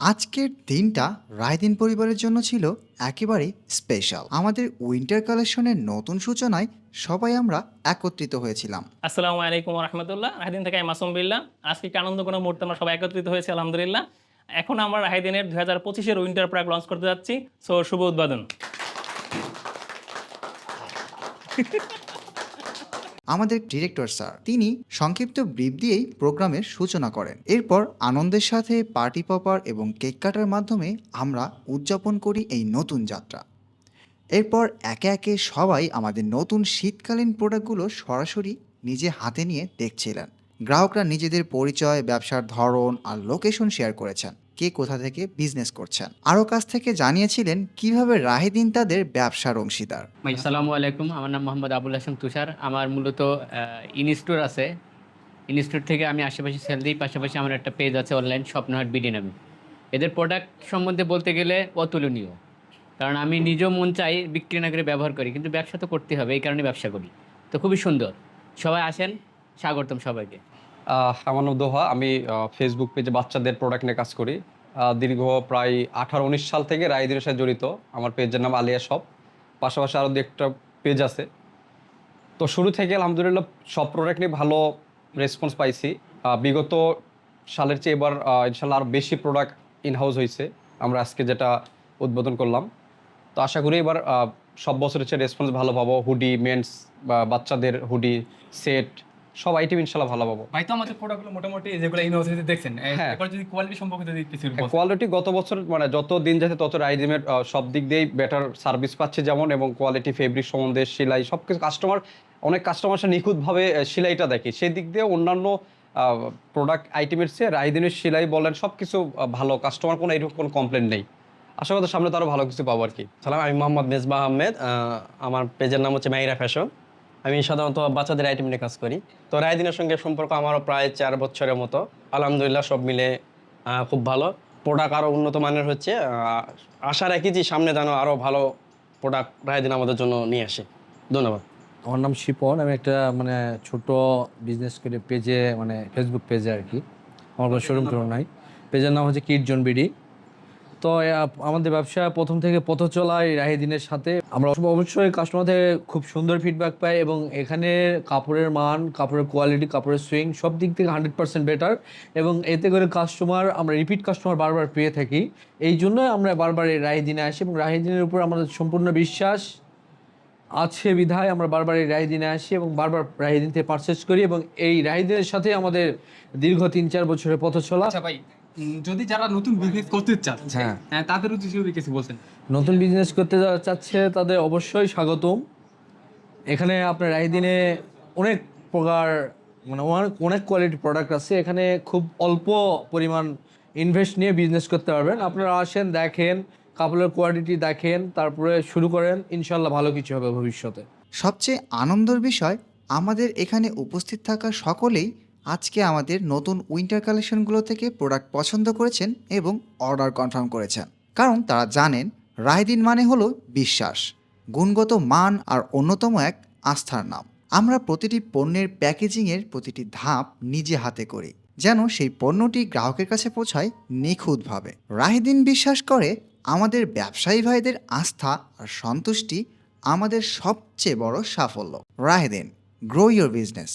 আজকের দিনটা রায়দিন পরিবারের জন্য ছিল একেবারেই স্পেশাল। আমাদের উইন্টার কালেকশনের নতুন সূচনায় সবাই আমরা একত্রিত হয়েছিলাম। আসসালামু আলাইকুম রাহমাতুল্লাহ। রাহিদিন থেকে আমি মাসুম বিল্লাহ। আজকে একটি আনন্দঘন মুহূর্তে আমরা সবাই একত্রিত হয়েছি আলহামদুলিল্লাহ। এখন আমরা রাহিদিনের ২০২৫ এর উইন্টার প্রোডাক্ট লঞ্চ করতে যাচ্ছি। সো শুভ উদ্বোধন। আমাদের ডিরেক্টর স্যার তিনি সংক্ষিপ্ত ব্রিফ দিয়েই প্রোগ্রামের সূচনা করেন। এরপর আনন্দের সাথে পার্টি পপার এবং কেক কাটার মাধ্যমে আমরা উদযাপন করি এই নতুন যাত্রা। এরপর একে একে সবাই আমাদের নতুন শীতকালীন প্রোডাক্টগুলো সরাসরি নিজে হাতে নিয়ে দেখছিলেন। গ্রাহকরা নিজেদের পরিচয়, ব্যবসার ধরন আর লোকেশন শেয়ার করেছেন, কে কোথা থেকে বিজনেস করছেন। আরও কাছ থেকে জানিয়েছিলেন কিভাবে রাহিদিন তাদের ব্যবসার অংশীদার। আসসালামু আলাইকুম। আমার নাম মোহাম্মদ আবুল হাসান তুষার। আমার মূলত ইনস্টোর আছে। ইনস্টোর থেকে আমি আশেপাশে সেল দিই। পাশাপাশি আমার একটা পেজ আছে অনলাইন, স্বপ্নহাট বিডি নামে। এদের প্রোডাক্ট সম্বন্ধে বলতে গেলে অতুলনীয়। কারণ আমি নিজেও মন চাই বিক্রি না করে ব্যবহার করি, কিন্তু ব্যবসা তো করতে হবে, এই কারণে ব্যবসা করি। তো খুবই সুন্দর। সবাই আসেন, স্বাগতম সবাইকে। আমার নাম দোহা। আমি ফেসবুক পেজে বাচ্চাদের প্রোডাক্ট নিয়ে কাজ করি। দীর্ঘ প্রায় 18-19 সাল থেকে রাইদিনের সাথে জড়িত। আমার পেজের নাম আলিয়া শপ। পাশাপাশি আরও দু একটা পেজ আছে। তো শুরু থেকে আলহামদুলিল্লাহ সব প্রোডাক্ট নিয়ে ভালো রেসপন্স পাইছি। বিগত সালের চেয়ে এবার ইনশাল্লাহ আরও বেশি প্রোডাক্ট ইনহাউস হয়েছে। আমরা আজকে যেটা উদ্বোধন করলাম, তো আশা করি এবার সব বছরের চেয়ে রেসপন্স ভালো পাবো। হুডি, মেন্স বা বাচ্চাদের হুডি, সেট, সব আইটেম ইনশাল্লাহ ভালো পাবো। ভাই, তো আমাদের প্রোডাক্টগুলো মোটামুটি যেগুলো ইউনিভার্সিটিতে দেখছেন, হ্যাঁ। এবার যদি কোয়ালিটি সম্পর্কে যদি কিছু বলতেন। কোয়ালিটি গত বছর মানে যত দিন যাচ্ছে তত রাইজিমের সব দিক দিয়েই বেটার সার্ভিস পাচ্ছে, যেমন এবং কোয়ালিটি, ফেব্রিক সম্বন্ধে, সেলাই সব কিছু অনেক কাস্টমার নিখুঁতভাবে সেলাইটা দেখে। সেই দিক দিয়ে অন্যান্য প্রোডাক্ট আইটেমের চেয়ে রাইদিনের সেলাই বলেন সব কিছু ভালো। কাস্টমার এরকম কোনো কমপ্লেন নেই। আশা করি সামনে তো আরও ভালো কিছু পাবো আর কি। সালাম, আমি মোহাম্মদ মেজবাহ আহমেদ। আমার পেজের নাম হচ্ছে মাহিরা ফ্যাশন। আমি সাধারণত বাচ্চাদের আইটেম নিয়ে কাজ করি। তো রায়দিনের সঙ্গে সম্পর্ক আমারও প্রায় 4 বছরের মতো। আলহামদুলিল্লাহ সব মিলে খুব ভালো। প্রোডাক্ট আরও উন্নত মানের হচ্ছে। আশা রাখি যে সামনে যেন আরও ভালো প্রোডাক্ট রায়দিন আমাদের জন্য নিয়ে আসে। ধন্যবাদ। আমার নাম শিপন। আমি একটা ছোট বিজনেস করে পেজে, ফেসবুক পেজে আর কি। আমার কোনো শোরুম টোরুম নাই। পেজের নাম হচ্ছে কিড জোন বিডি। তো আমাদের ব্যবসা প্রথম থেকে পথ চলা এই রাহিদিনের সাথে। আমরা অবশ্যই কাস্টমার থেকে খুব সুন্দর ফিডব্যাক পাই এবং এখানে কাপড়ের মান, কাপড়ের কোয়ালিটি, কাপড়ের সুইং সব দিক থেকে 100% বেটার। এবং এতে করে আমরা রিপিট কাস্টমার বারবার পেয়ে থাকি। এই জন্য আমরা বারবার এই রাহিদিনে আসি এবং রাহিদিনের উপর আমাদের সম্পূর্ণ বিশ্বাস আছে বিধায় আমরা বারবার এই রাহিদিনে আসি এবং বারবার রাহিদিন থেকে পারচেস করি এবং এই রাহিদিনের সাথে আমাদের দীর্ঘ 3-4 বছরের পথ চলা। আচ্ছা ভাই, যদি যারা নতুন বিজনেস করতে চাচ্ছে, হ্যাঁ, তাদের উদ্দেশ্যে যদি কিছু বলতেন। নতুন বিজনেস করতে যারা চাচ্ছে তাদের অবশ্যই স্বাগতম। এখানে আপনার রাহিদিনে অনেক প্রকার অনেক কোয়ালিটি প্রোডাক্ট আছে। এখানে খুব অল্প পরিমাণ ইনভেস্ট নিয়ে বিজনেস করতে পারবেন। আপনারা আসেন, দেখেন, কাপড়ের কোয়ালিটি দেখেন, তারপরে শুরু করেন। ইনশাল্লাহ ভালো কিছু হবে ভবিষ্যতে। সবচেয়ে আনন্দের বিষয়, আমাদের এখানে উপস্থিত থাকা সকলেই আজকে আমাদের নতুন উইন্টার কালেকশনগুলো থেকে প্রোডাক্ট পছন্দ করেছেন এবং অর্ডার কনফার্ম করেছেন। কারণ তারা জানেন রায়দিন মানে হলো বিশ্বাস, গুণগত মান আর অন্যতম এক আস্থার নাম। আমরা প্রতিটি পণ্যের প্যাকেজিংয়ের প্রতিটি ধাপ নিজে হাতে করি, যেন সেই পণ্যটি গ্রাহকের কাছে পৌঁছায় নিখুঁতভাবে। রাহিদিন বিশ্বাস করে আমাদের ব্যবসায়ী ভাইদের আস্থা আর সন্তুষ্টি আমাদের সবচেয়ে বড় সাফল্য। রাহিদিন, গ্রো ইয়োর বিজনেস।